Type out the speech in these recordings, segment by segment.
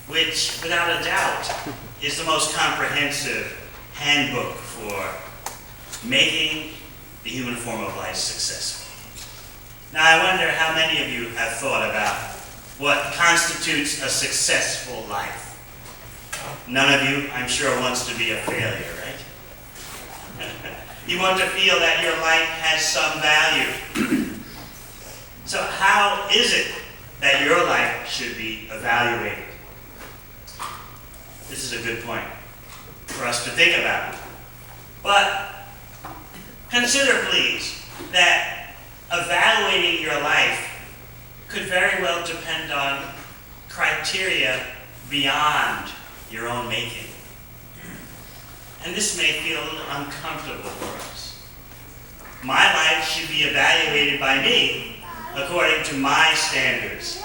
Which, without a doubt, is the most comprehensive handbook for making the human form of life successful. Now, I wonder how many of you have thought about what constitutes a successful life. None of you, I'm sure, wants to be a failure, right? You want to feel that your life has some value. So how is it that your life should be evaluated? This is a good point for us to think about. But consider, please, that evaluating your life could very well depend on criteria beyond your own making. And this may feel a little uncomfortable for us. My life should be evaluated by me according to my standards.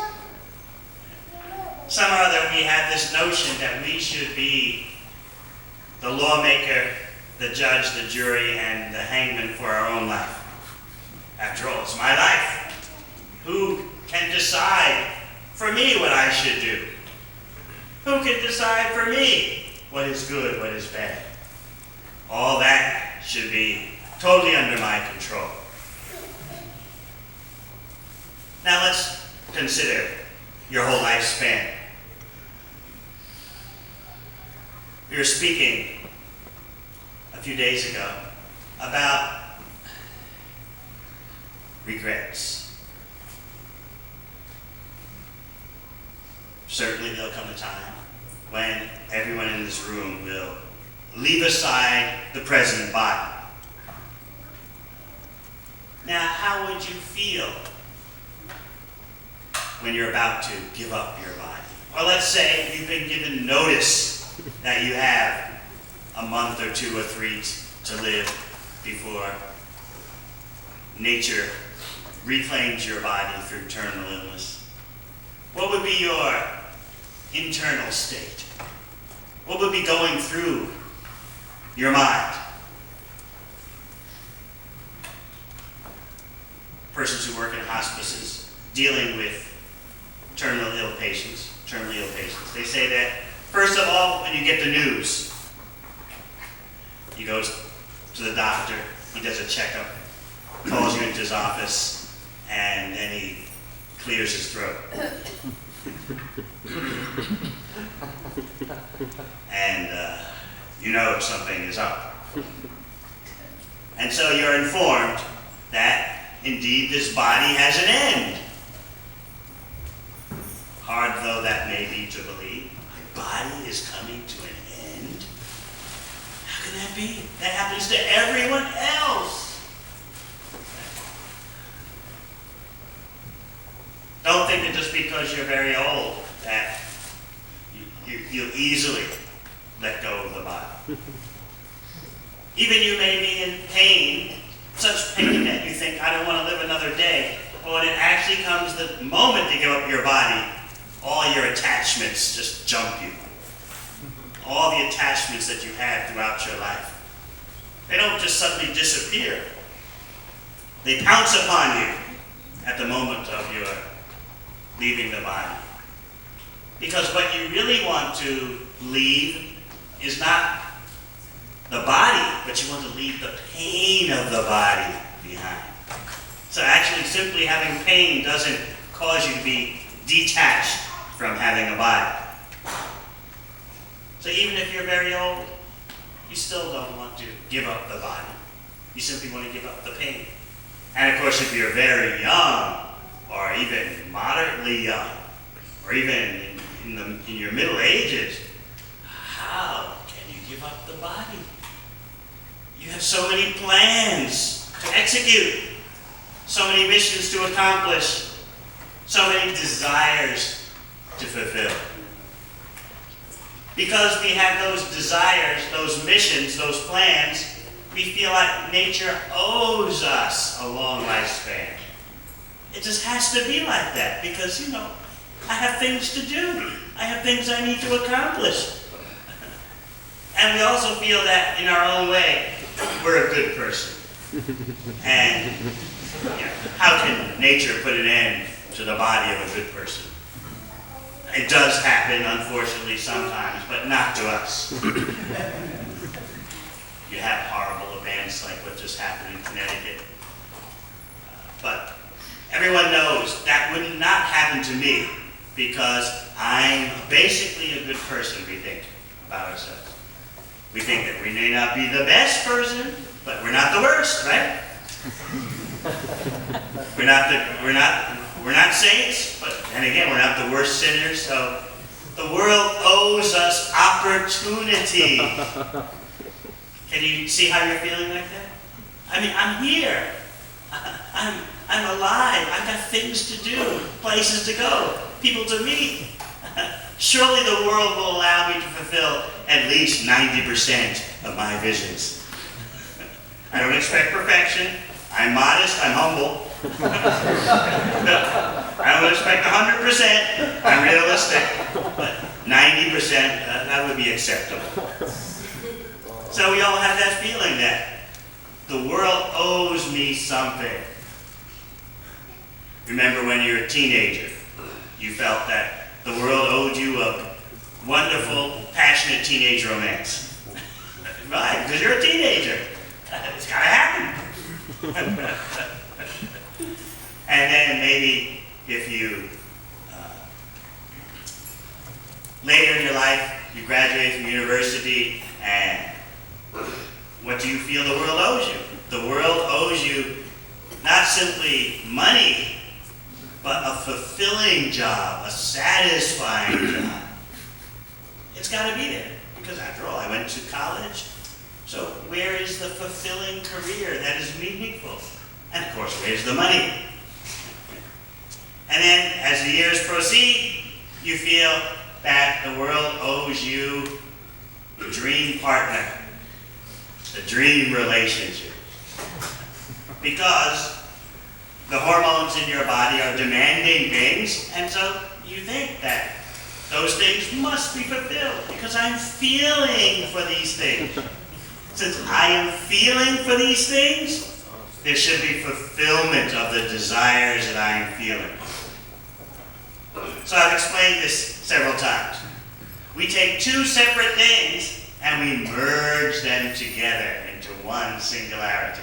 Some or other, we have this notion that we should be the lawmaker, the judge, the jury, and the hangman for our own life. After all, it's my life. Who can decide for me what I should do? Who can decide for me what is good, what is bad? All that should be totally under my control. Now let's consider your whole lifespan. We were speaking a few days ago about regrets. Certainly there'll come a time when everyone in this room will leave aside the present body. Now, how would you feel when you're about to give up your body? Or let's say you've been given notice that you have a month or 2 or 3 to live before nature reclaims your body through terminal illness. What would be your internal state? What would be going through your mind? Persons who work in hospices dealing with terminally ill patients, they say that first of all, when you get the news, he goes to the doctor, he does a checkup, calls you into his office, and then he clears his throat. And you know something is up. And so you're informed that indeed this body has an end. Hard though that may be to believe, my body is coming to an end. How can that be? That happens to everyone else. Don't think that just because you're very old that you'll easily let go of the body. Even you may be in pain, such pain that you think, I don't want to live another day. But when it actually comes the moment to give up your body, all your attachments just jump you. All the attachments that you had throughout your life. They don't just suddenly disappear. They pounce upon you at the moment of your leaving the body. Because what you really want to leave is not the body, but you want to leave the pain of the body behind. So actually simply having pain doesn't cause you to be detached from having a body. So even if you're very old, you still don't want to give up the body. You simply want to give up the pain. And of course, if you're very young, or even moderately young, or even in your middle ages, how can you give up the body? You have so many plans to execute, so many missions to accomplish, so many desires to fulfill. Because we have those desires, those missions, those plans, we feel like nature owes us a long lifespan. It just has to be like that because, I have things to do. I have things I need to accomplish. And we also feel that in our own way, we're a good person. And how can nature put an end to the body of a good person? It does happen, unfortunately, sometimes, but not to us. You have horrible events like what just happened in Connecticut. But everyone knows that would not happen to me because I'm basically a good person, we think, about ourselves. We think that we may not be the best person, but we're not the worst, right? We're not saints, but then again, we're not the worst sinners, so the world owes us opportunity. Can you see how you're feeling like that? I mean, I'm here. I'm alive. I've got things to do, places to go, people to meet. Surely the world will allow me to fulfill at least 90% of my visions. I don't expect perfection. I'm modest. I'm humble. I don't expect 100%. I'm realistic. But 90%, that would be acceptable. So we all have that feeling that the world owes me something. Remember when you were a teenager, you felt that the world owed you a wonderful, passionate teenage romance. Right, because you're a teenager. It's got to happen. And then maybe if you, later in your life, you graduate from university, and what do you feel the world owes you? The world owes you not simply money, but a fulfilling job, a satisfying job. It's got to be there, because after all, I went to college. So where is the fulfilling career that is meaningful? And of course, where's the money? And then, as the years proceed, you feel that the world owes you the dream partner, the dream relationship. Because the hormones in your body are demanding things, and so you think that those things must be fulfilled because I'm feeling for these things. Since I am feeling for these things, there should be fulfillment of the desires that I am feeling. So I've explained this several times. We take two separate things and we merge them together into one singularity.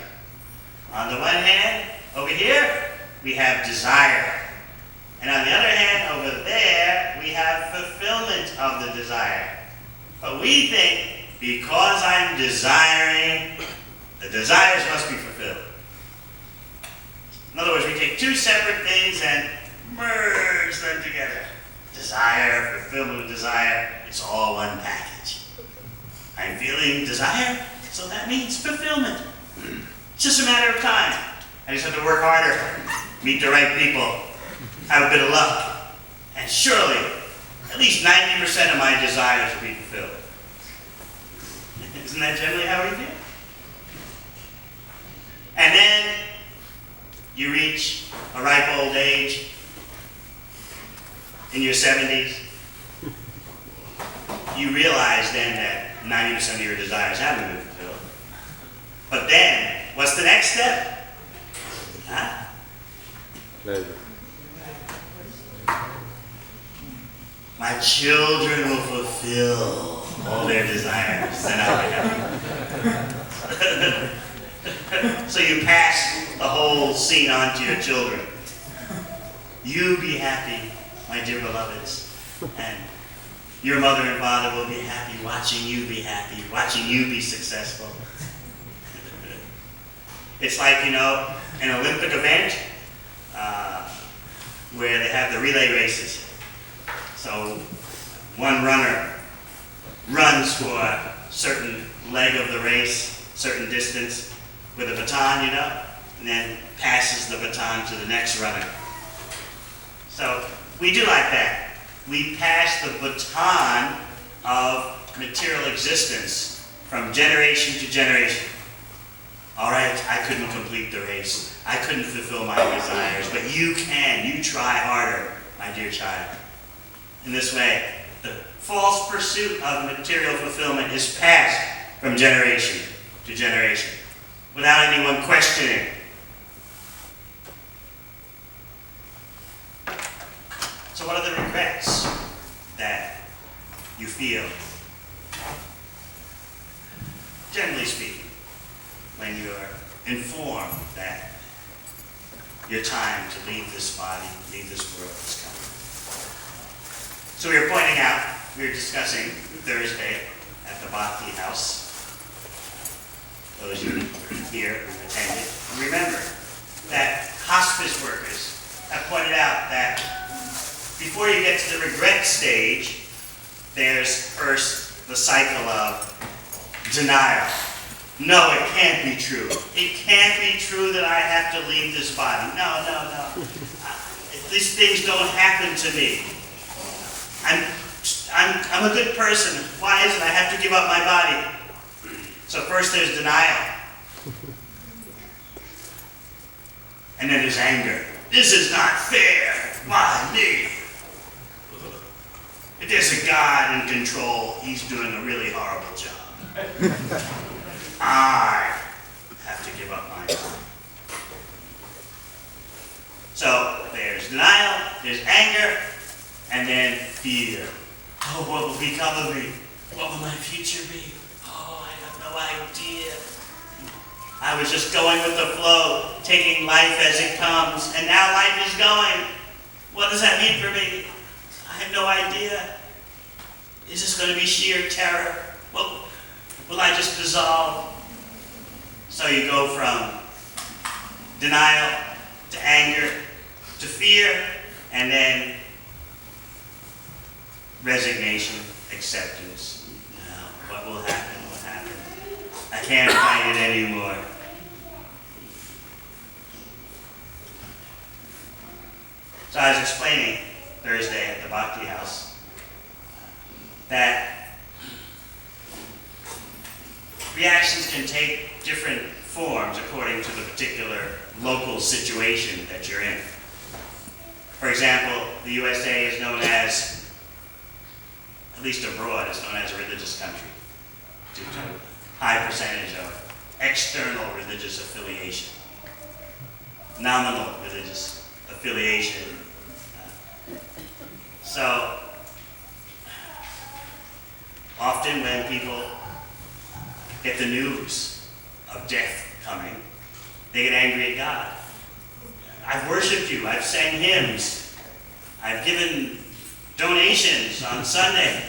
On the one hand, over here, we have desire. And on the other hand, over there, we have fulfillment of the desire. But we think, because I'm desiring, the desires must be fulfilled. In other words, we take two separate things and merge them together. Desire, fulfillment of desire, it's all one package. I'm feeling desire, so that means fulfillment. It's just a matter of time. I just have to work harder, meet the right people, have a bit of luck, and surely at least 90% of my desires will be fulfilled. Isn't that generally how we feel? And then you reach a ripe old age in your 70s. You realize then that 90% of your desires haven't been fulfilled. But then, what's the next step? Huh? Pleasure. My children will fulfill all their desires, and I'll be happy. So you pass the whole scene onto your children. You be happy, my dear beloveds, and your mother and father will be happy watching you be happy, watching you be successful. It's like, you know, an Olympic event where they have the relay races. So one runner runs for a certain leg of the race, certain distance, with a baton, you know, and then passes the baton to the next runner. So we do like that. We pass the baton of material existence from generation to generation. All right, I couldn't complete the race. I couldn't fulfill my desires, but you can. You try harder, my dear child. In this way, the false pursuit of material fulfillment is passed from generation to generation without anyone questioning. So what are the regrets that you feel? Generally speaking, when you're informed that your time to leave this body, leave this world is coming. So we were discussing Thursday at the Bhakti House. Those of you who were here who attended, remember that hospice workers have pointed out that before you get to the regret stage, there's first the cycle of denial. No, it can't be true. It can't be true that I have to leave this body. No. These things don't happen to me. I'm a good person. Why is it I have to give up my body? So first there's denial. And then there's anger. This is not fair. Why me? If there's a God in control, he's doing a really horrible job. I have to give up my time. So there's denial, there's anger, and then fear. Oh, what will become of me? What will my future be? Oh, I have no idea. I was just going with the flow, taking life as it comes, and now life is going. What does that mean for me? I have no idea. Is this going to be sheer terror? Will I just dissolve? So you go from denial to anger to fear, and then resignation, acceptance. No, what will happen? What happened? I can't fight it anymore. So I was explaining Thursday at the Bhakti House that reactions can take different forms according to the particular local situation that you're in. For example, the USA is known as, at least abroad, is known as a religious country due to a high percentage of external religious affiliation, nominal religious affiliation. So, often when people get the news of death coming, they get angry at God. I've worshipped you, I've sang hymns, I've given donations on Sunday.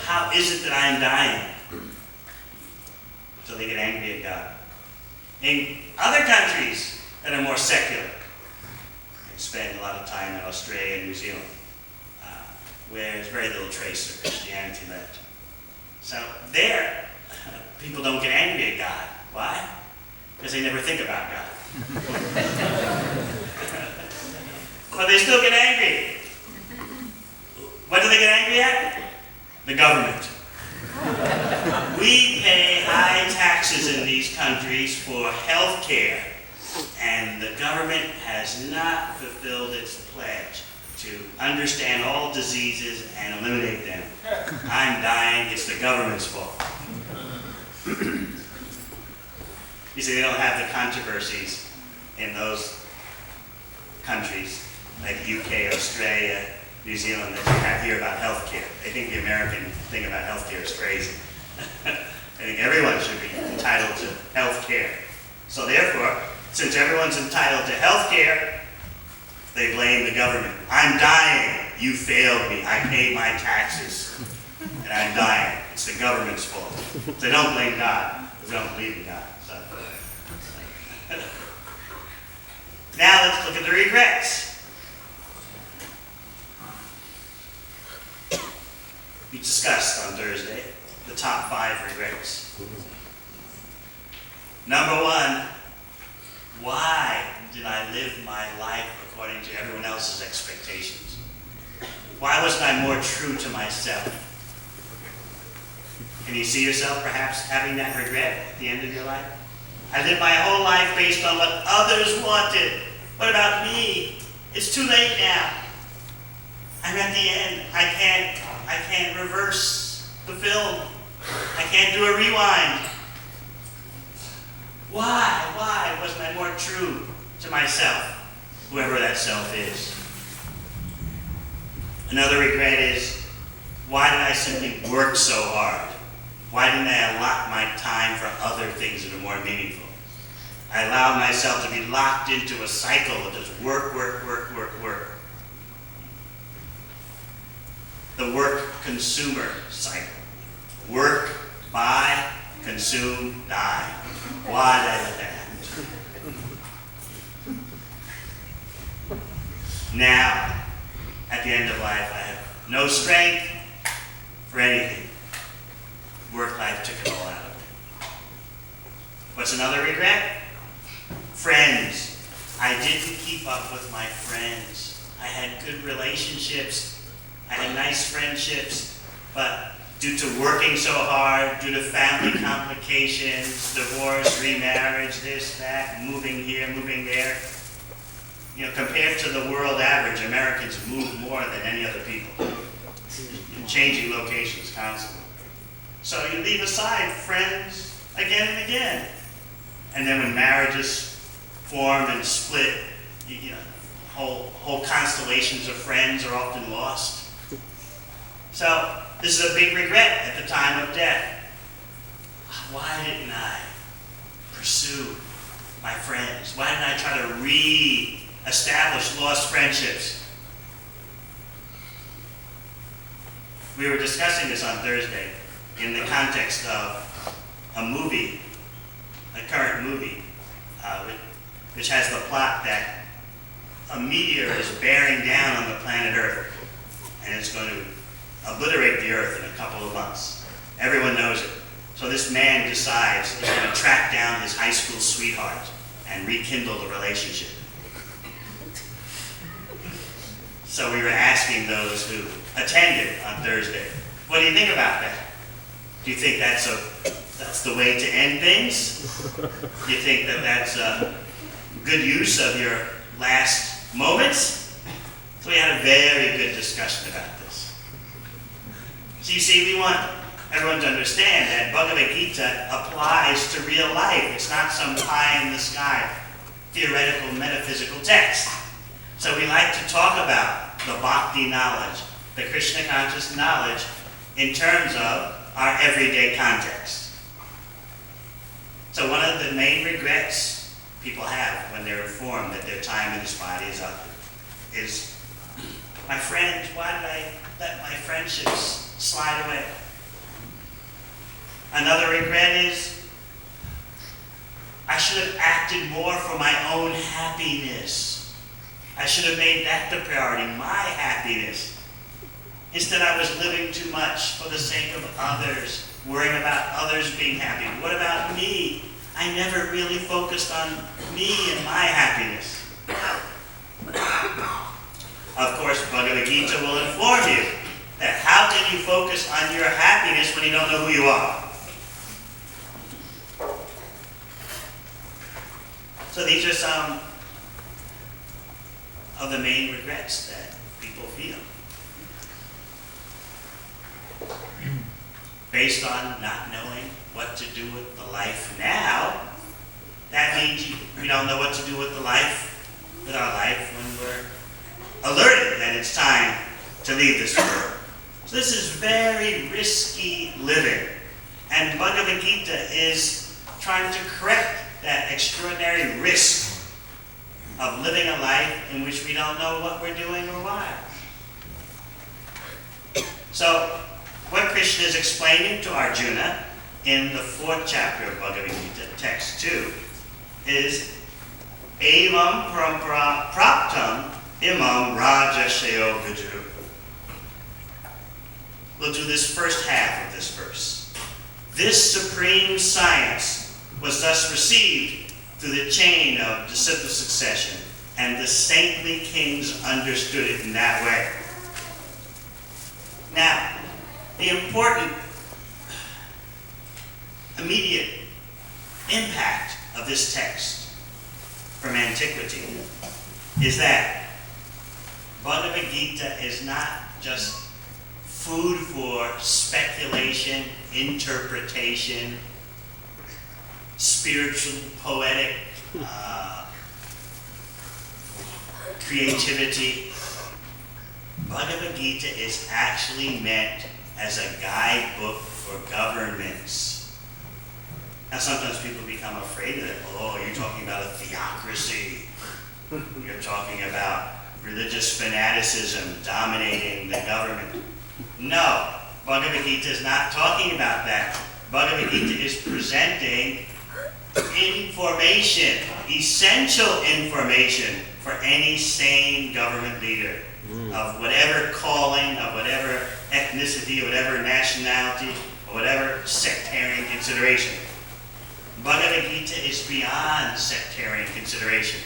How is it that I am dying? So they get angry at God. In other countries that are more secular, I spend a lot of time in Australia and New Zealand, where there's very little trace of Christianity left. So there, people don't get angry at God. Why? Because they never think about God. But they still get angry. What do they get angry at? The government. We pay high taxes in these countries for health care, and the government has not fulfilled its pledge to understand all diseases and eliminate them. I'm dying, it's the government's fault. You see, they don't have the controversies in those countries like UK, Australia, New Zealand that you have here about healthcare. They think the American thing about healthcare is crazy. I think everyone should be entitled to healthcare. So therefore, Since everyone's entitled to health care, they blame the government. I'm dying. You failed me. I paid my taxes, and I'm dying. It's the government's fault. They don't blame God, because they don't believe in God. So. Now let's look at the regrets. We discussed on Thursday the top 5 regrets. Number 1, why did I live my life according to everyone else's expectations? Why wasn't I more true to myself? Can you see yourself perhaps having that regret at the end of your life? I lived my whole life based on what others wanted. What about me? It's too late now. I'm at the end. I can't reverse the film. I can't do a rewind. Why wasn't I more true to myself, whoever that self is? Another regret is, why did I simply work so hard? Why didn't I allot my time for other things that are more meaningful? I allowed myself to be locked into a cycle of just work. The work-consumer cycle. Work, buy, consume, die. Why did I let that happen? Now, at the end of life, I have no strength for anything. Work life took it all out of me. What's another regret? Friends. I didn't keep up with my friends. I had good relationships. I had nice friendships, but due to working so hard, due to family complications, divorce, remarriage, this, that, moving here, moving there, compared to the world average, Americans move more than any other people, changing locations constantly. So you leave aside friends again and again. And then when marriages form and split, whole constellations of friends are often lost. So this is a big regret at the time of death. Why didn't I pursue my friends? Why didn't I try to re-establish lost friendships? We were discussing this on Thursday in the context of a movie, a current movie, which has the plot that a meteor is bearing down on the planet Earth, and it's going to obliterate the Earth in a couple of months. Everyone knows it. So this man decides he's going to track down his high school sweetheart and rekindle the relationship. So we were asking those who attended on Thursday, what do you think about that? Do you think that's the way to end things? Do you think that that's a good use of your last moments? So we had a very good discussion about this. So you see, we want everyone to understand that Bhagavad Gita applies to real life. It's not some pie-in-the-sky theoretical metaphysical text. So we like to talk about the bhakti knowledge, the Krishna conscious knowledge, in terms of our everyday context. So one of the main regrets people have when they're informed that their time in this body is up is, my friends, why did I let my friendships slide away? Another regret is, I should have acted more for my own happiness. I should have made that the priority, my happiness. Instead, I was living too much for the sake of others, worrying about others being happy. What about me? I never really focused on me and my happiness. Of course, Bhagavad Gita will inform you that how can you focus on your happiness when you don't know who you are? So these are some of the main regrets that people feel. Based on not knowing what to do with the life now, that means we don't know what to do with our life when we're alerted that it's time to leave this world. So this is very risky living. And Bhagavad Gita is trying to correct that extraordinary risk of living a life in which we don't know what we're doing or why. So, what Krishna is explaining to Arjuna in the 4th chapter of Bhagavad Gita, text 2, is Evam parampara praptam imam rajashayo viju. We'll do this first half of this verse. This supreme science was thus received through the chain of disciple succession, and the saintly kings understood it in that way. Now, the important immediate impact of this text from antiquity is that Bhagavad Gita is not just food for speculation, interpretation, spiritual, poetic creativity. Bhagavad Gita is actually meant as a guidebook for governments. Now sometimes people become afraid of it. Oh, you're talking about a theocracy. You're talking about religious fanaticism dominating the government. No, Bhagavad Gita is not talking about that. Bhagavad Gita is presenting information, essential information for any sane government leader of whatever calling, of whatever ethnicity, whatever nationality, or whatever sectarian consideration. Bhagavad Gita is beyond sectarian consideration.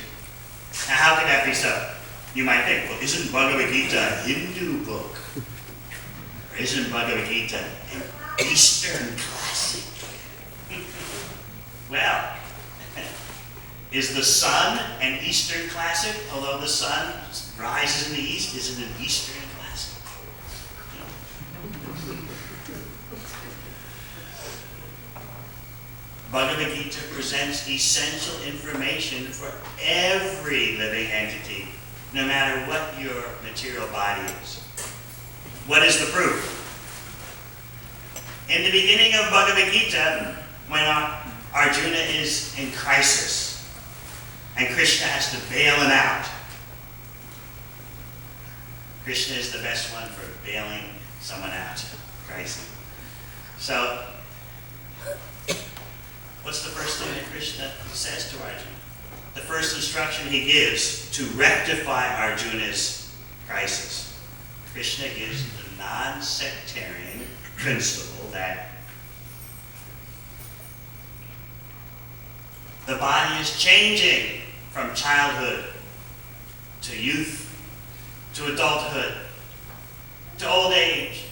Now, how could that be so? You might think, well, isn't Bhagavad Gita a Hindu book? Or isn't Bhagavad Gita an Eastern classic? Well, is the sun an Eastern classic? Although the sun rises in the east, is it an Eastern classic? Bhagavad Gita presents essential information for every living entity, no matter what your material body is. What is the proof? In the beginning of Bhagavad Gita, when Arjuna is in crisis, and Krishna has to bail him out. Krishna is the best one for bailing someone out. Crisis. So, what's the first thing that Krishna says to Arjuna? The first instruction he gives to rectify Arjuna's crisis. Krishna gives the non-sectarian principle that the body is changing from childhood to youth to adulthood to old age.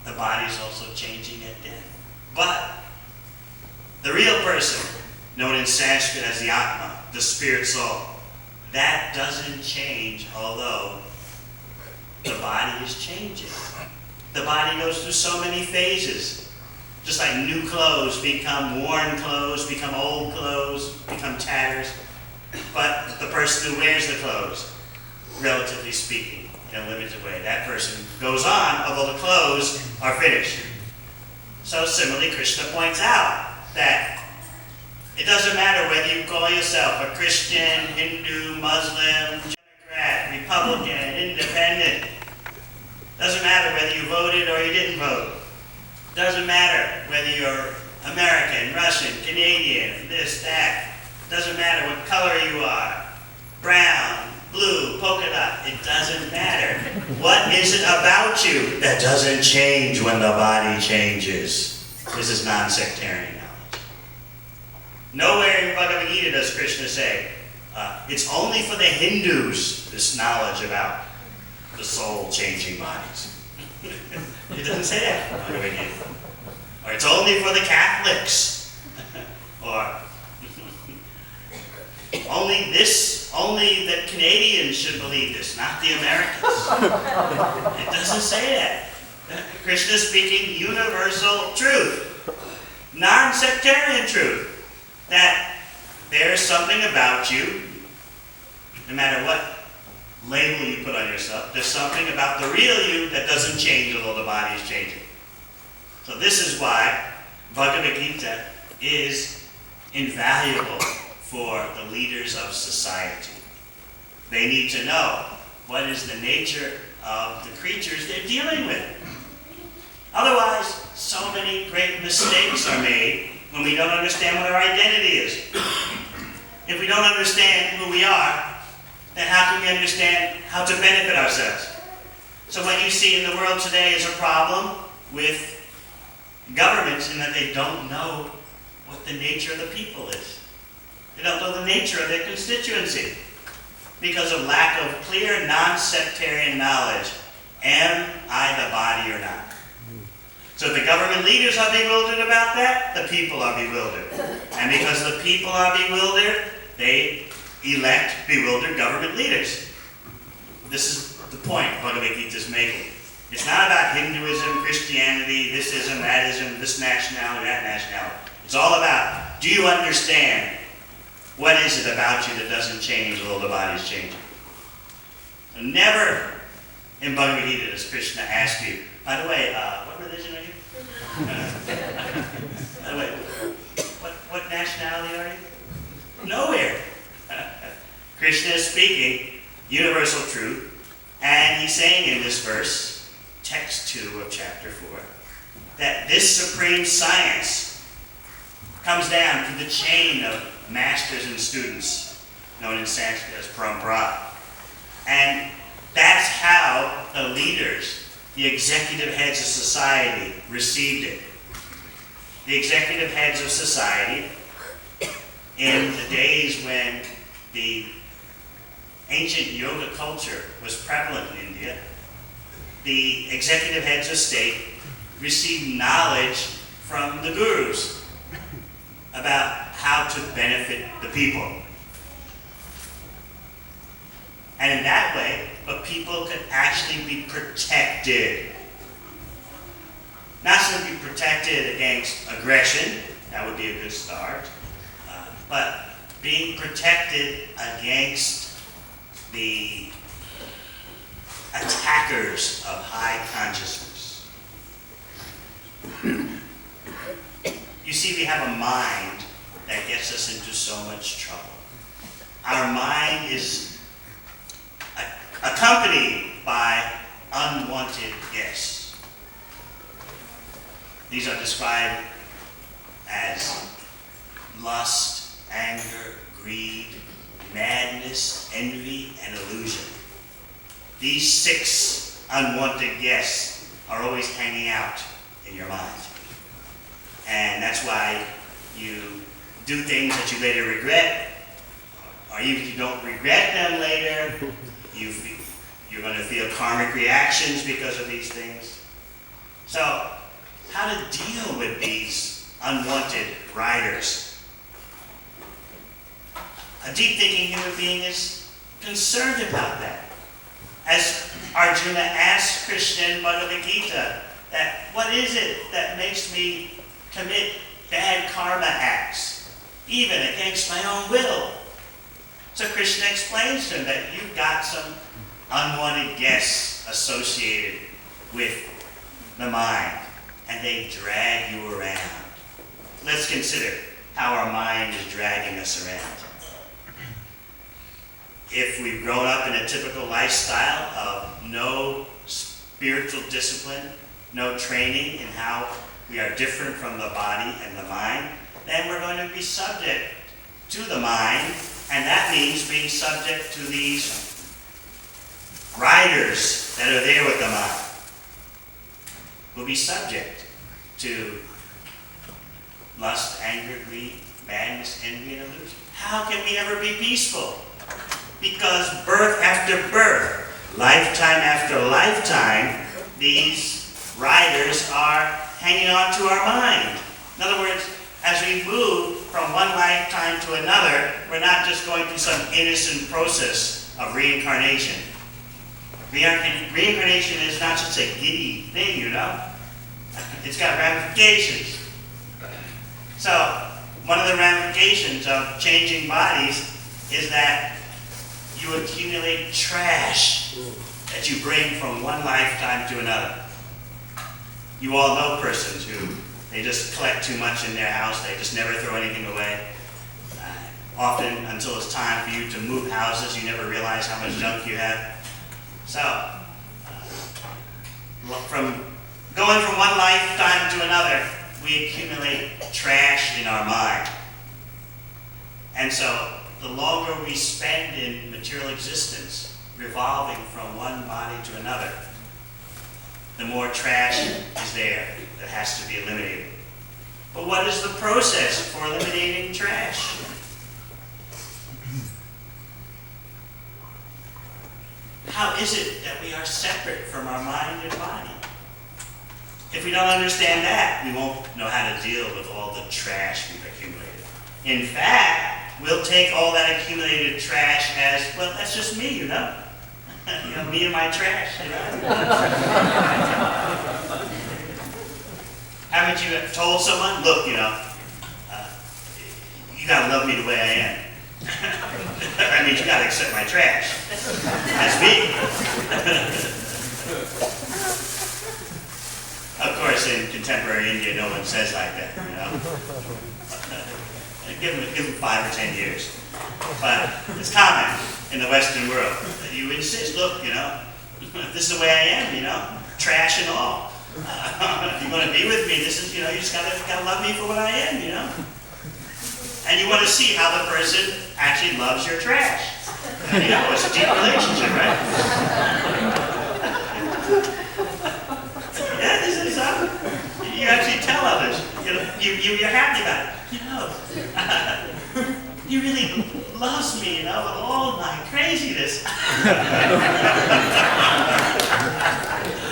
The body is also changing at death. But the real person, known in Sanskrit as the Atma, the spirit soul, that doesn't change, although the body is changing. The body goes through so many phases. Just like new clothes become worn clothes, become old clothes, become tatters. But the person who wears the clothes, relatively speaking, in a limited way, that person goes on, although the clothes are finished. So similarly, Krishna points out that it doesn't matter whether you call yourself a Christian, Hindu, Muslim, Democrat, Republican, Independent. Doesn't matter whether you voted or you didn't vote. Doesn't matter whether you're American, Russian, Canadian, this, that. Doesn't matter what color you are. Brown, blue, polka dot. It doesn't matter. What is it about you that doesn't change when the body changes? This is non-sectarian knowledge. Nowhere in Bhagavad Gita does Krishna say, it's only for the Hindus, this knowledge about the soul changing bodies. It doesn't say that in Bhagavad Gita. Or it's only for the Catholics. Or only the Canadians should believe this, not the Americans. It doesn't say that. Krishna is speaking universal truth, non-sectarian truth, that there's something about you, no matter what label you put on yourself, there's something about the real you that doesn't change although the body is changing. So this is why Bhagavad Gita is invaluable for the leaders of society. They need to know what is the nature of the creatures they're dealing with. Otherwise, so many great mistakes are made when we don't understand what our identity is. If we don't understand who we are, then how can we understand how to benefit ourselves? So what you see in the world today is a problem with governments in that they don't know what the nature of the people is. They don't know the nature of their constituency because of lack of clear, non-sectarian knowledge. Am I the body or not? So if the government leaders are bewildered about that, the people are bewildered. And because the people are bewildered, they elect bewildered government leaders. This is the point Bhagavad Gita is making. It's not about Hinduism, Christianity, this ism, that ism, this nationality, that nationality. It's all about, do you understand what is it about you that doesn't change although the body's changing? So never in Bhagavad Gita does Krishna ask you, by the way, what religion are you? By the way, what nationality are you? Nowhere. Krishna is speaking universal truth, and he's saying in this verse, text 2 of chapter 4, that this supreme science comes down through the chain of masters and students, known in Sanskrit as parampara. And that's how the leaders, the executive heads of society, received it. The executive heads of society, in the days when the ancient yoga culture was prevalent in India, the executive heads of state received knowledge from the gurus about how to benefit the people. And in that way, the people could actually be protected. Not simply protected against aggression, that would be a good start, but being protected against the attackers of high consciousness. You see, we have a mind that gets us into so much trouble. Our mind is accompanied by unwanted guests. These are described as lust, anger, greed, madness, envy, and illusion. These 6 unwanted guests are always hanging out in your mind. And that's why you do things that you later regret, or even if you don't regret them later, you're going to feel karmic reactions because of these things. So, how to deal with these unwanted riders? A deep-thinking human being is concerned about that. As Arjuna asks Krishna in Bhagavad Gita, that what is it that makes me commit bad karma acts, even against my own will? So Krishna explains to him that you've got some unwanted guests associated with the mind, and they drag you around. Let's consider how our mind is dragging us around. If we've grown up in a typical lifestyle of no spiritual discipline, no training in how we are different from the body and the mind, then we're going to be subject to the mind, and that means being subject to these riders that are there with the mind. We'll be subject to lust, anger, greed, madness, envy, and illusion. How can we ever be peaceful? Because birth after birth, lifetime after lifetime, these riders are hanging on to our mind. In other words, as we move from one lifetime to another, we're not just going through some innocent process of reincarnation. Reincarnation is not just a giddy thing, you know. It's got ramifications. So, one of the ramifications of changing bodies is that you accumulate trash that you bring from one lifetime to another. You all know persons who they just collect too much in their house, they just never throw anything away. often until it's time for you to move houses, you never realize how much junk you have. So, from going from one lifetime to another, we accumulate trash in our mind. And so, the longer we spend in material existence, revolving from one body to another, the more trash is there that has to be eliminated. But what is the process for eliminating trash? How is it that we are separate from our mind and body? If we don't understand that, we won't know how to deal with all the trash we've accumulated. In fact, we'll take all that accumulated trash as, well, that's just me, you know? Me and my trash, you know? Haven't you told someone, look, you gotta love me the way I am. I mean, you gotta accept my trash. That's me. Of course, in contemporary India, no one says like that, you know. Give them 5 or 10 years. But it's common in the Western world that you insist, look, this is the way I am, trash and all. If you want to be with me, this is, you just gotta love me for what I am, And you want to see how the person actually loves your trash. It's a deep relationship, right? Yeah, this is you actually tell others. You're happy about it. He really loves me, with all my craziness.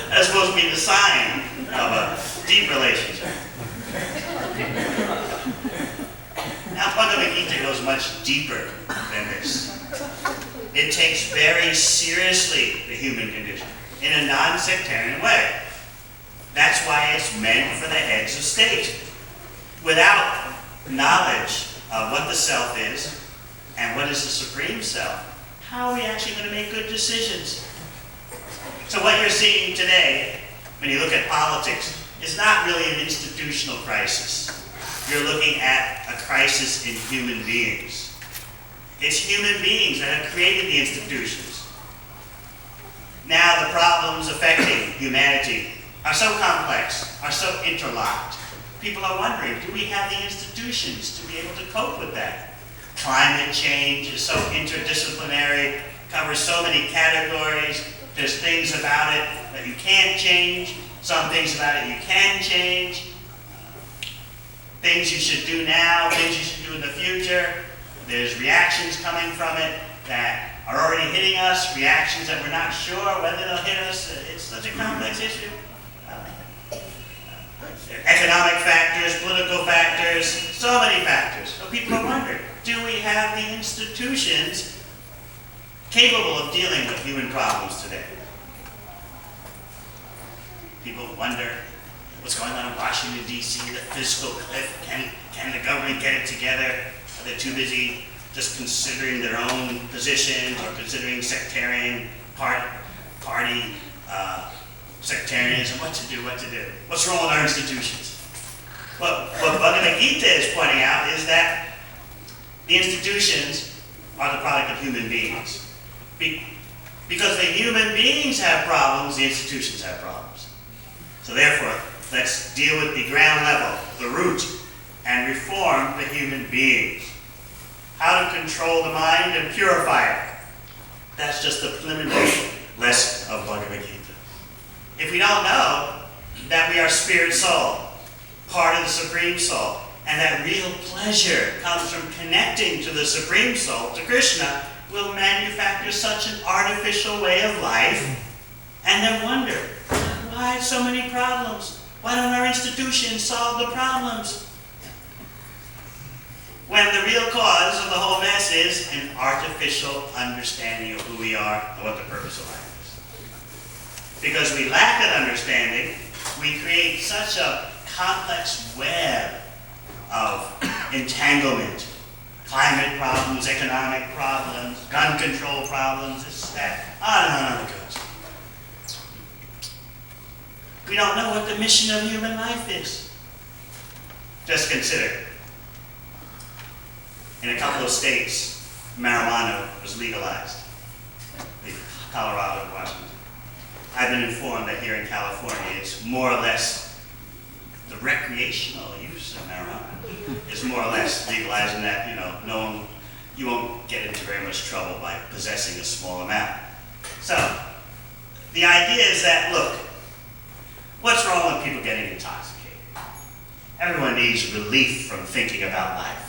That's supposed to be the sign of a deep relationship. Now, Bhagavad Gita goes much deeper than this. It takes very seriously the human condition in a non-sectarian way. That's why it's meant for the heads of state. Without knowledge of what the self is and what is the supreme self, how are we actually going to make good decisions? So what you're seeing today, when you look at politics, is not really an institutional crisis. You're looking at a crisis in human beings. It's human beings that have created the institutions. Now the problems affecting humanity are so complex, are so interlocked. People are wondering, do we have the institutions to be able to cope with that? Climate change is so interdisciplinary, covers so many categories. There's things about it that you can't change, some things about it you can change. Things you should do now, things you should do in the future. There's reactions coming from it that are already hitting us, reactions that we're not sure whether they'll hit us. It's such a complex issue. Economic factors, political factors, so many factors. So people are wondering, do we have the institutions capable of dealing with human problems today? People wonder, what's going on in Washington, D.C., the fiscal cliff? Can the government get it together? Are they too busy just considering their own positions or considering sectarian party sectarianism? What to do? What's wrong with our institutions? Well, what Bhagavad Gita is pointing out is that the institutions are the product of human beings. Because the human beings have problems, the institutions have problems. So therefore, let's deal with the ground level, the root, and reform the human beings. How to control the mind and purify it. That's just the preliminary lesson of Bhagavad Gita. If we don't know that we are spirit soul, part of the Supreme Soul, and that real pleasure comes from connecting to the Supreme Soul, to Krishna, we'll manufacture such an artificial way of life and then wonder, why so many problems? Why don't our institutions solve the problems? When the real cause of the whole mess is an artificial understanding of who we are and what the purpose of life is. Because we lack that understanding, we create such a complex web of entanglement. Climate problems, economic problems, gun control problems, this, that, on and on it goes. We don't know what the mission of human life is. Just consider. in a couple of states, marijuana was legalized. Colorado and Washington. I've been informed that here in California, it's more or less the recreational use of marijuana is more or less legalized in that, you won't get into very much trouble by possessing a small amount. So, the idea is that, look, what's wrong with people getting intoxicated? Everyone needs relief from thinking about life.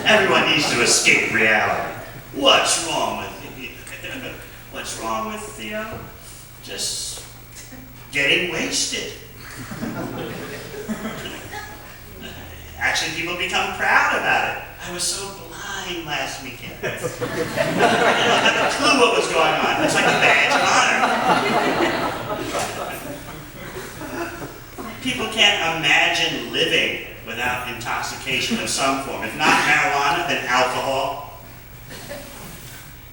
Everyone needs to escape reality. What's wrong with just getting wasted? Actually, people become proud about it. I was so blind last weekend. I didn't have a clue what was going on. It's like a badge of honor. People can't imagine living without intoxication of some form. If not marijuana, then alcohol.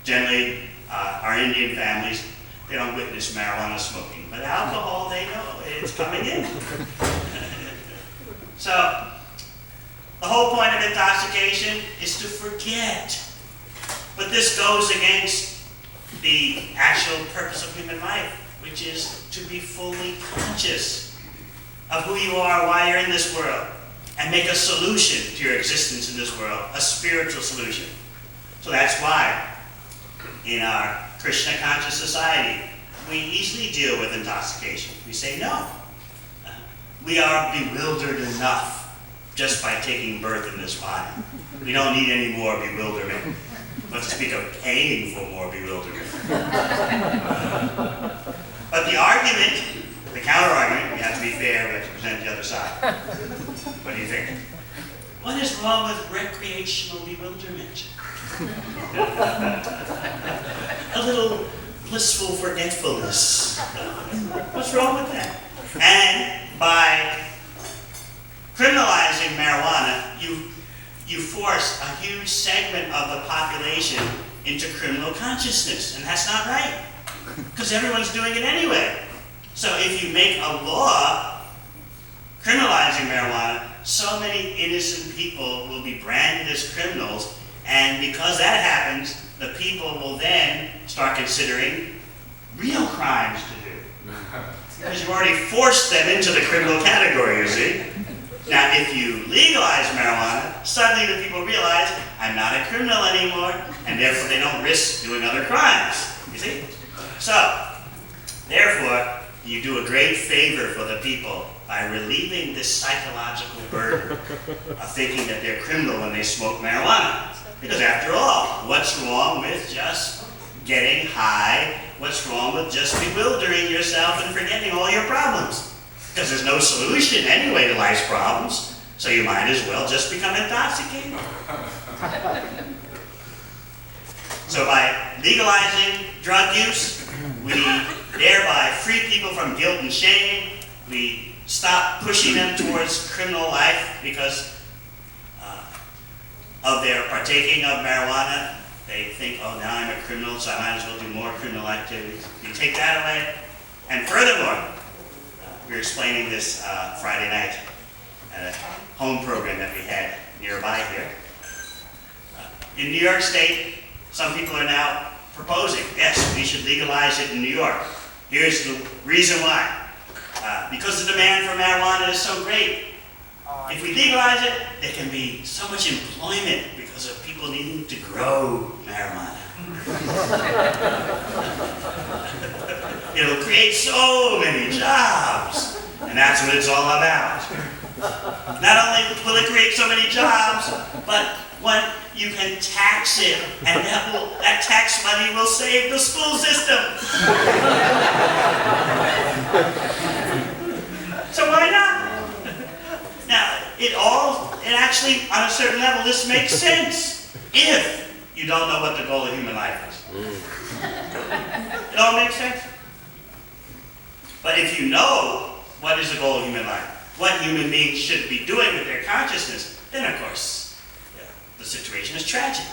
Generally, our Indian families, they don't witness marijuana smoking, but alcohol, they know it's coming in. So, the whole point of intoxication is to forget. But this goes against the actual purpose of human life, which is to be fully conscious of who you are, why you're in this world, and make a solution to your existence in this world, a spiritual solution. So that's why in our Krishna conscious society, we easily deal with intoxication. We say no. We are bewildered enough just by taking birth in this body. We don't need any more bewilderment. Let's speak of paying for more bewilderment. But the argument, the counter-argument, we have to be fair, we have to present the other side. What do you think? What is wrong with recreational bewilderment? A little blissful forgetfulness. What's wrong with that? And by criminalizing marijuana, you force a huge segment of the population into criminal consciousness, and that's not right, because everyone's doing it anyway. So if you make a law criminalizing marijuana, so many innocent people will be branded as criminals, and because that happens, the people will then start considering real crimes to do. Because you've already forced them into the criminal category, you see. Now, if you legalize marijuana, suddenly the people realize, I'm not a criminal anymore, and therefore they don't risk doing other crimes, you see? So, therefore, you do a great favor for the people by relieving this psychological burden of thinking that they're criminal when they smoke marijuana. Because after all, what's wrong with just getting high? What's wrong with just bewildering yourself and forgetting all your problems? Because there's no solution anyway to life's problems, so you might as well just become intoxicated. So by legalizing drug use, we thereby free people from guilt and shame. We stop pushing them towards criminal life because of their partaking of marijuana. They think, oh, now I'm a criminal, so I might as well do more criminal activities. You take that away. And furthermore, we were explaining this Friday night at a home program that we had nearby here. In New York State, some people are now proposing, yes, we should legalize it in New York. Here's the reason why. Because the demand for marijuana is so great. If we legalize it, there can be so much employment because of people needing to grow marijuana. It'll create so many jobs, and that's what it's all about. Not only will it create so many jobs, but when you can tax it, and that tax money will save the school system. So why not? Now, it actually, on a certain level, this makes sense if you don't know what the goal of human life is. It all makes sense. But if you know what is the goal of human life, what human beings should be doing with their consciousness, then of course, the situation is tragic.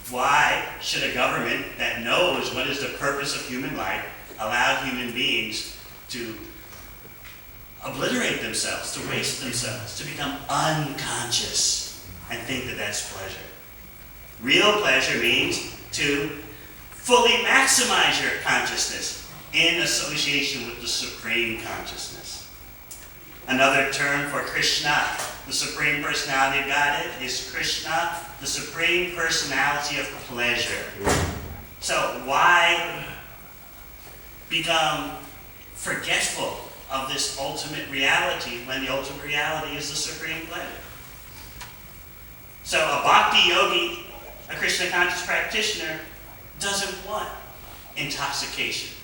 Why should a government that knows what is the purpose of human life allow human beings to obliterate themselves, to waste themselves, to become unconscious? and think that that's pleasure. Real pleasure means to fully maximize your consciousness in association with the Supreme Consciousness. Another term for Krishna, the Supreme Personality of Godhead, is Krishna, the Supreme Personality of Pleasure. So why become forgetful of this ultimate reality when the ultimate reality is the supreme pleasure? So a bhakti yogi, a Krishna conscious practitioner, doesn't want intoxication,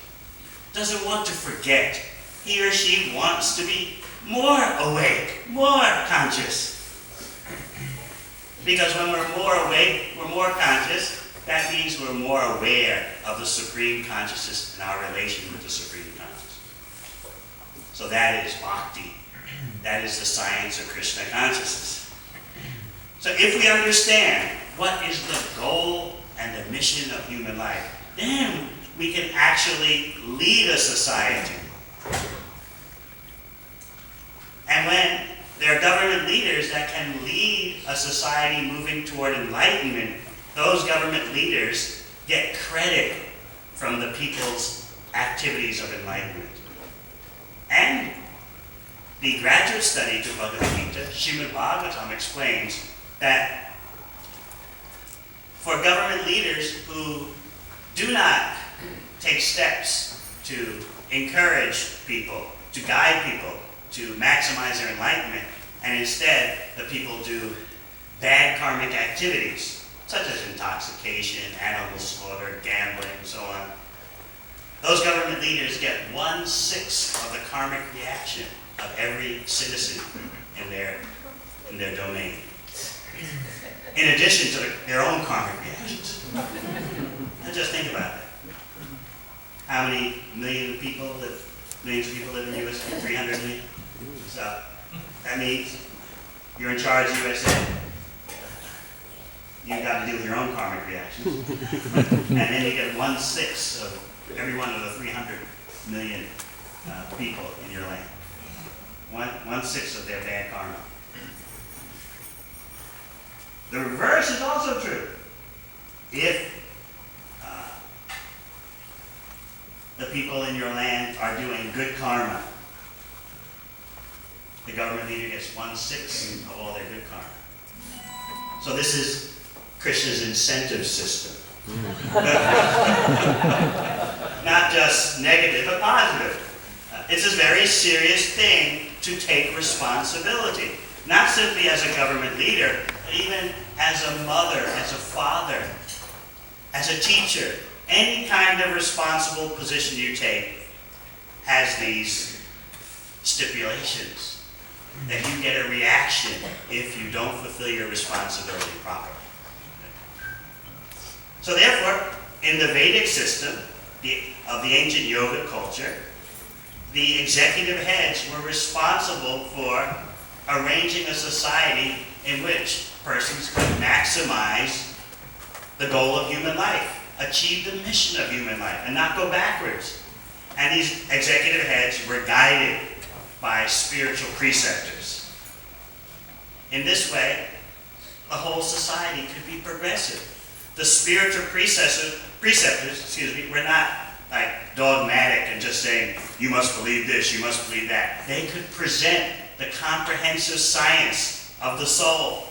doesn't want to forget. He or she wants to be more awake, more conscious. Because when we're more awake, we're more conscious, that means we're more aware of the Supreme Consciousness and our relation with the Supreme Consciousness. So that is bhakti. That is the science of Krishna consciousness. So if we understand what is the goal and the mission of human life, then we can actually lead a society. And when there are government leaders that can lead a society moving toward enlightenment, those government leaders get credit from the people's activities of enlightenment. And the graduate study to Bhagavad Gita, Srimad Bhagavatam, explains that for government leaders who do not take steps to encourage people, to guide people, to maximize their enlightenment, and instead the people do bad karmic activities, such as intoxication, animal slaughter, gambling, and so on. Those government leaders get 1/6 of the karmic reaction of every citizen in their domain, in addition to their own karmic reactions. Now just think about that. How many millions of people live in the USA? 300 million? So that means you're in charge of the USA. You've got to deal with your own karmic reactions. And then you get 1/6 of every one of the 300 million people in your land. 1/6 of their bad karma. The reverse is also true. If the people in your land are doing good karma, the government leader gets 1/6 of all their good karma. So this is Krishna's incentive system. Not just negative, but positive. It's a very serious thing to take responsibility. Not simply as a government leader, but even as a mother, as a father, as a teacher. Any kind of responsible position you take has these stipulations that you get a reaction if you don't fulfill your responsibility properly. So therefore, in the Vedic system of the ancient yoga culture, the executive heads were responsible for arranging a society in which persons could maximize the goal of human life, achieve the mission of human life, and not go backwards. And these executive heads were guided by spiritual preceptors. In this way, the whole society could be progressive. The spiritual preceptors, were not like dogmatic and just saying, you must believe this, you must believe that. They could present the comprehensive science of the soul.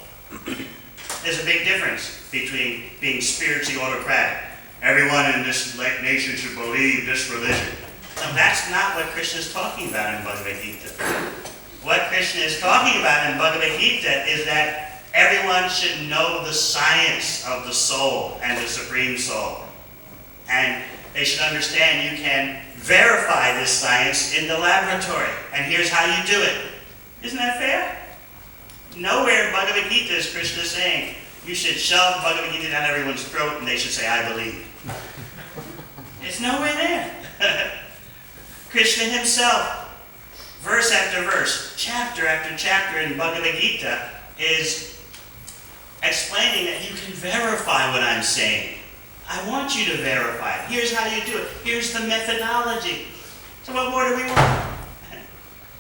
There's a big difference between being spiritually autocratic. Everyone in this nation should believe this religion. No, that's not what Krishna is talking about in Bhagavad Gita. What Krishna is talking about in Bhagavad Gita is that everyone should know the science of the soul and the Supreme Soul. And they should understand you can verify this science in the laboratory. And here's how you do it. Isn't that fair? Nowhere in Bhagavad Gita is Krishna saying you should shove Bhagavad Gita down everyone's throat and they should say, I believe. It's nowhere there. Krishna himself, verse after verse, chapter after chapter in Bhagavad Gita, is explaining that you can verify what I'm saying. I want you to verify it. Here's how you do it. Here's the methodology. So what more do we want?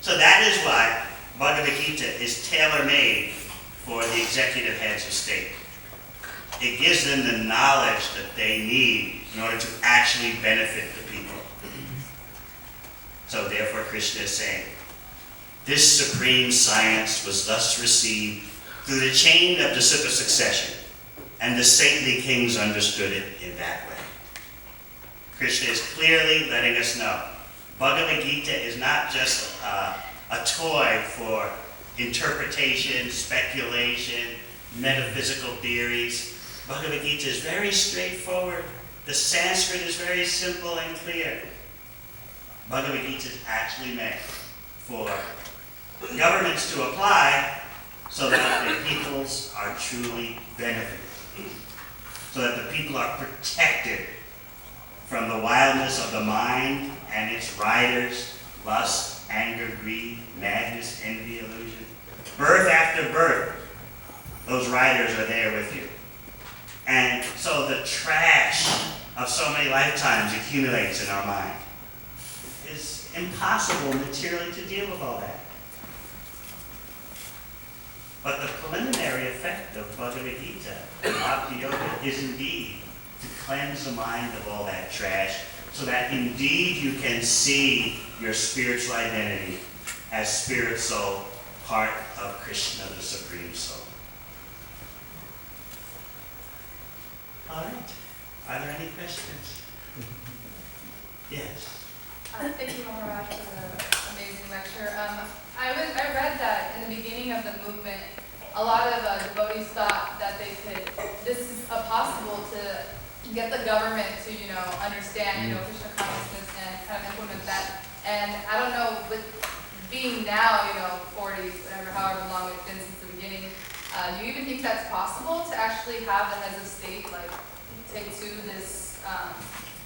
So that is why Bhagavad Gita is tailor-made for the executive heads of state. It gives them the knowledge that they need in order to actually benefit the people. So therefore, Krishna is saying, this supreme science was thus received through the chain of disciple succession, and the saintly kings understood it in that way. Krishna is clearly letting us know Bhagavad Gita is not just a toy for interpretation, speculation, metaphysical theories. Bhagavad Gita is very straightforward. The Sanskrit is very simple and clear. Bhagavad Gita is actually meant for governments to apply so that the peoples are truly benefited, so that the people are protected from the wildness of the mind and its riders, lust, anger, greed, madness, envy, illusion. Birth after birth, those riders are there with you. And so the trash of so many lifetimes accumulates in our mind. It's impossible materially to deal with all that. But the preliminary effect of Bhagavad Gita, Bhakti Yoga, is indeed to cleanse the mind of all that trash, so that indeed you can see your spiritual identity as spirit soul, part of Krishna, the Supreme Soul. All right. Are there any questions? Yes. Thank you, Maharaj, for the amazing lecture. I read that in the beginning of the movement, a lot of devotees thought that this is possible to get the government to, understand, Krishna consciousness and kind of implement that. And I don't know, with being now, 40, whatever, however long it's been since the beginning, do you even think that's possible to actually have the heads of state, take to this,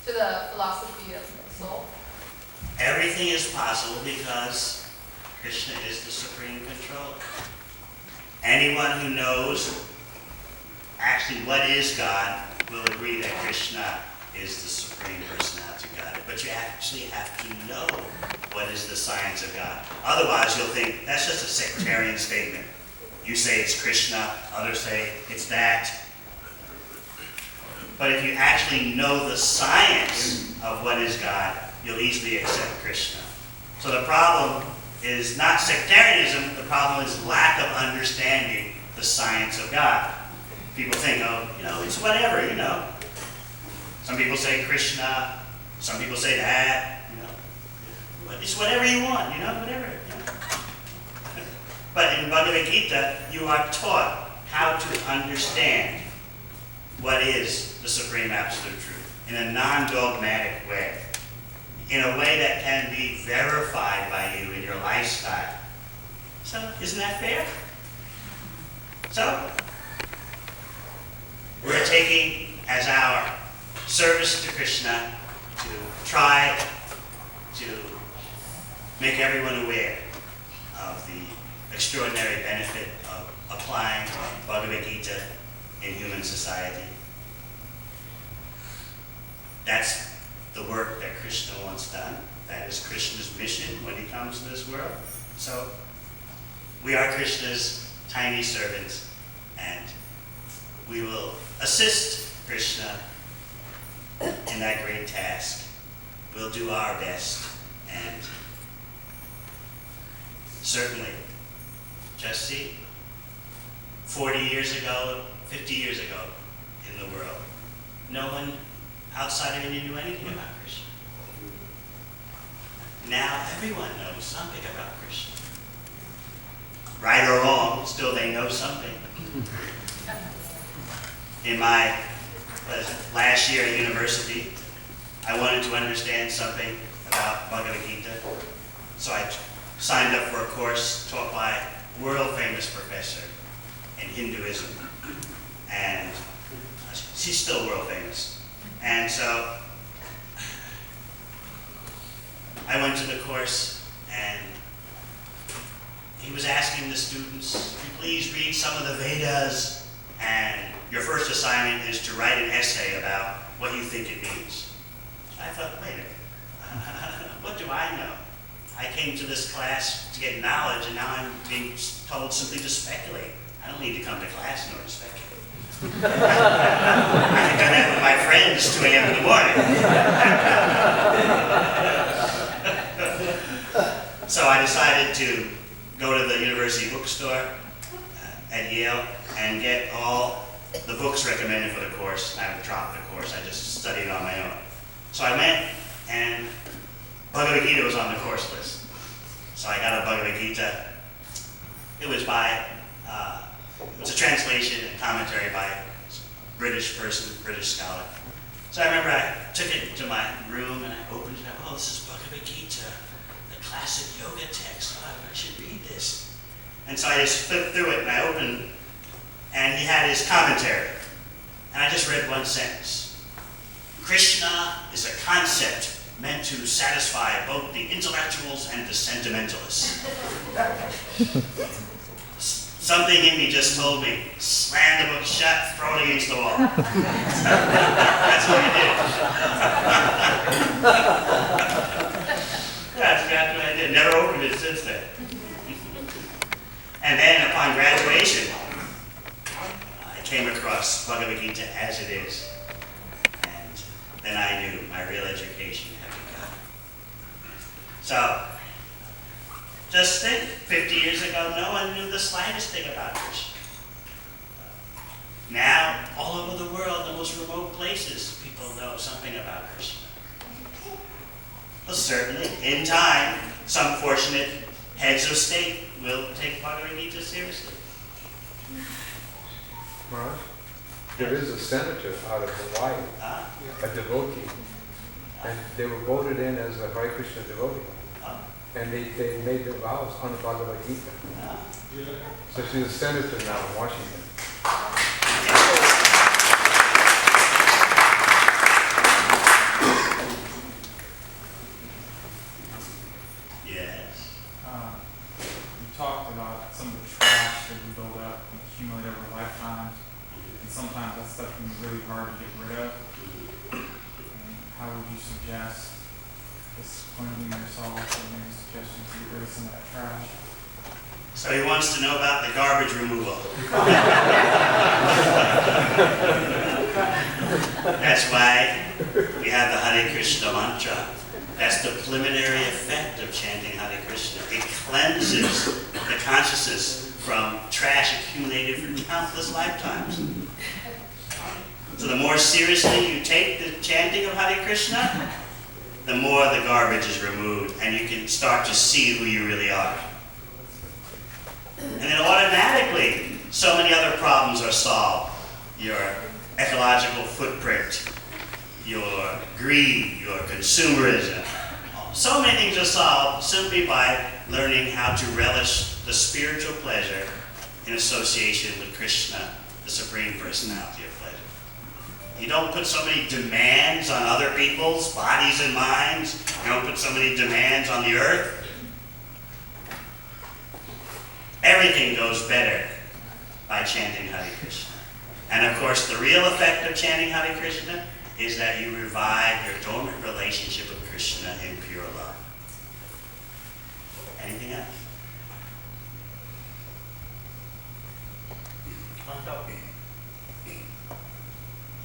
to the philosophy of the soul? Everything is possible because Krishna is the supreme controller. Anyone who knows actually what is God will agree that Krishna is the supreme personality of God. But you actually have to know what is the science of God. Otherwise, you'll think that's just a sectarian statement. You say it's Krishna, others say it's that. But if you actually know the science of what is God, you'll easily accept Krishna. So the problem is not sectarianism, the problem is lack of understanding the science of God. People think, it's whatever, Some people say Krishna, some people say that, It's whatever you want, whatever. But in Bhagavad Gita, you are taught how to understand what is the supreme absolute truth in a non-dogmatic way, in a way that can be verified by you in your lifestyle. So, isn't that fair? So, we're taking as our service to Krishna to try to make everyone aware of the extraordinary benefit of applying Bhagavad Gita in human society. That's the work that Krishna wants done. That is Krishna's mission when he comes to this world. So we are Krishna's tiny servants, and we will assist Krishna in that great task. We'll do our best, and certainly, just see, 40 years ago, 50 years ago in the world, no one outside of India knew anything about Krishna. Now everyone knows something about Krishna. Right or wrong, still they know something. In my last year at university, I wanted to understand something about Bhagavad Gita, so I signed up for a course taught by a world-famous professor in Hinduism, and she's still world-famous. And so I went to the course, and he was asking the students to please read some of the Vedas, and your first assignment is to write an essay about what you think it means. I thought, wait a minute, what do I know? I came to this class to get knowledge, and now I'm being told simply to speculate. I don't need to come to class in order to respect you. I can do that with my friends 2 a.m. in the morning. So I decided to go to the university bookstore at Yale and get all the books recommended for the course. I dropped the course, I just studied on my own. So I went, and Bhagavad Gita was on the course list. So I got a Bhagavad Gita. It was by, it's a translation and commentary by a British person, British scholar. So I remember I took it to my room and I opened it up. Oh, this is Bhagavad Gita, the classic yoga text. Oh, I should read this. And so I just flipped through it and I opened, and he had his commentary. And I just read one sentence. Krishna is a concept meant to satisfy both the intellectuals and the sentimentalists. Something in me just told me, slam the book shut, throw it against the wall. That's what I did. That's exactly what I did. Never opened it since then. And then upon graduation, I came across Bhagavad Gita as it is. And then I knew my real education had begun. So, just think, 50 years ago, no one knew the slightest thing about Krishna. Now, all over the world, the most remote places, people know something about Krishna. Well, certainly, in time, some fortunate heads of state will take Bhagavad Gita seriously. Maharaj, there is a senator out of Hawaii, a devotee, and they were voted in as a Hare Krishna devotee. And they made their vows on the Bhagavad Gita. So she's a senator now in Washington. Yes. You talked about some of the trash that we build up and accumulate over lifetimes. And sometimes that stuff can be really hard to get rid of. And how would you suggest this cleansing yourself, or any suggestions to get rid of some of that trash? So he wants to know about the garbage removal. That's why we have the Hare Krishna mantra. That's the preliminary effect of chanting Hare Krishna. It cleanses the consciousness from trash accumulated for countless lifetimes. So the more seriously you take the chanting of Hare Krishna, the more the garbage is removed, and you can start to see who you really are. And then automatically, so many other problems are solved. Your ecological footprint, your greed, your consumerism. So many things are solved simply by learning how to relish the spiritual pleasure in association with Krishna, the Supreme Personality of Pleasure. You don't put so many demands on other people's bodies and minds. You don't put so many demands on the earth. Everything goes better by chanting Hare Krishna. And of course, the real effect of chanting Hare Krishna is that you revive your dormant relationship with Krishna in pure love. Anything else?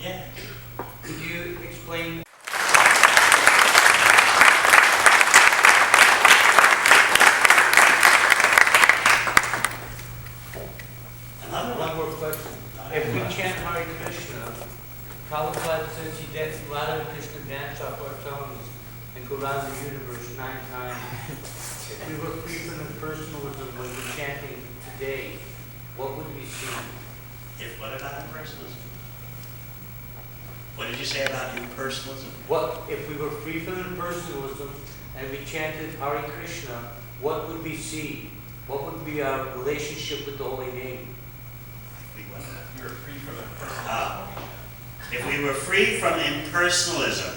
Yeah. Could you explain? One more question. If we chant Hare Krishna, Prabhupada says he did Radha and Krishna dance off our tongues and go around the universe 9 times. If we were free from impersonalism when we're chanting today, what would we see? If what about impersonalism? What did you say about impersonalism? What if we were free from impersonalism and we chanted Hare Krishna? What would we see? What would be our relationship with the holy name? You're free from the If we were free from impersonalism,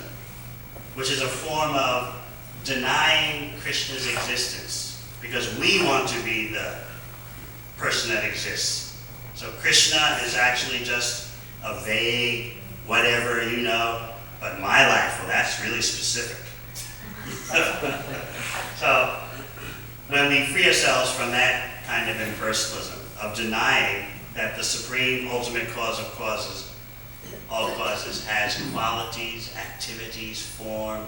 which is a form of denying Krishna's existence, because we want to be the person that exists. So Krishna is actually just a vague whatever, but my life, well, that's really specific. So when we free ourselves from that kind of impersonalism, of denying that the supreme ultimate cause of causes, all causes, has qualities, activities, form.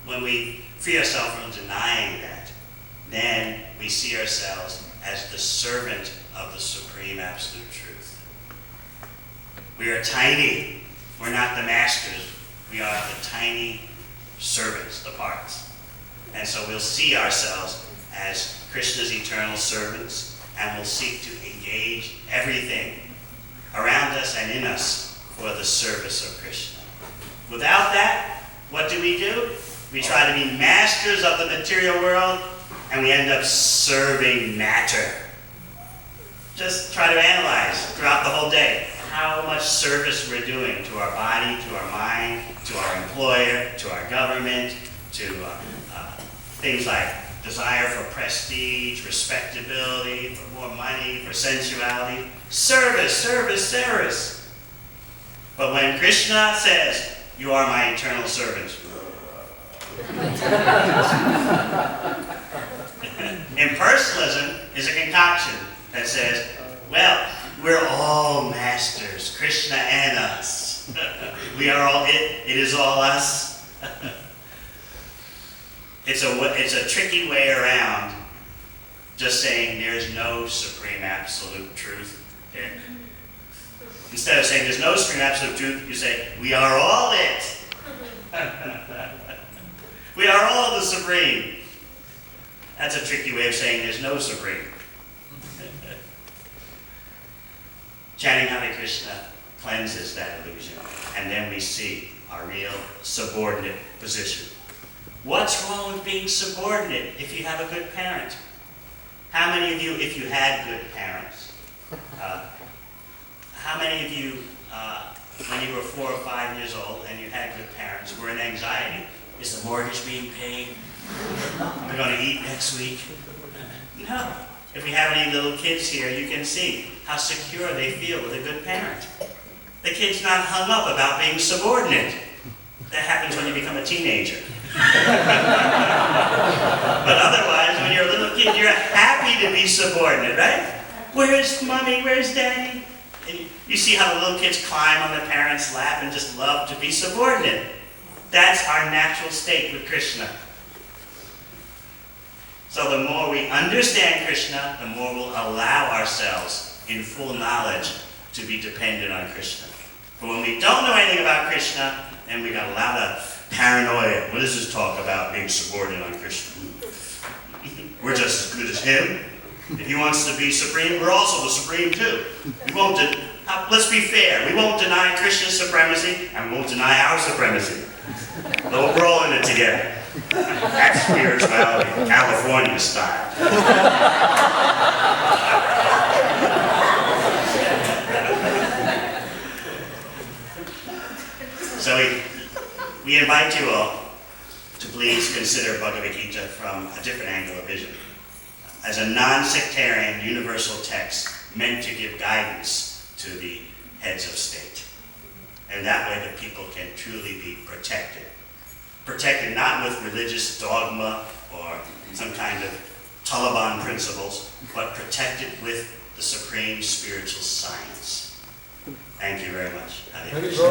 When we free ourselves from denying that, then we see ourselves as the servant of the supreme absolute truth. We are tiny. We're not the masters. We are the tiny servants, the parts. And so we'll see ourselves as Krishna's eternal servants, and we'll seek to engage everything around us and in us for the service of Krishna. Without that, what do? We try to be masters of the material world, and we end up serving matter. Just try to analyze throughout the whole day how much service we're doing to our body, to our mind, to our employer, to our government, to things like desire for prestige, respectability, for more money, for sensuality. Service, service, service. But when Krishna says, "You are my eternal servant," impersonalism is a concoction that says, well, we're all masters, Krishna and us. We are all it is all us. It's a tricky way around just saying there's no supreme absolute truth. Okay? Instead of saying there's no supreme absolute truth, you say, we are all it. We are all the supreme. That's a tricky way of saying there's no supreme. Chanting Hare Krishna cleanses that illusion, and then we see our real subordinate position. What's wrong with being subordinate if you have a good parent? How many of you, if you had good parents, how many of you, when you were 4 or 5 years old and you had good parents, were in anxiety? Is the mortgage being paid? Am I going to eat next week? No. If we have any little kids here, you can see how secure they feel with a good parent. The kid's not hung up about being subordinate. That happens when you become a teenager. But otherwise, when you're a little kid, you're happy to be subordinate, right? Where's mommy? Where's daddy? And you see how the little kids climb on the parents' lap and just love to be subordinate. That's our natural state with Krishna. So the more we understand Krishna, the more we'll allow ourselves in full knowledge to be dependent on Krishna. But when we don't know anything about Krishna, then we got a lot of paranoia. What does this talk about being subordinate on Krishna? We're just as good as him. If he wants to be supreme, we're also the supreme too. Let's be fair. We won't deny Krishna's supremacy, and we won't deny our supremacy. Though we're all in it together. That's spirituality, California style. So we invite you all to please consider Bhagavad Gita from a different angle of vision, as a non-sectarian universal text meant to give guidance to the heads of state. And that way the people can truly be protected. Protected not with religious dogma or some kind of Taliban principles, but protected with the supreme spiritual science. Thank you very much. Hare Krishna.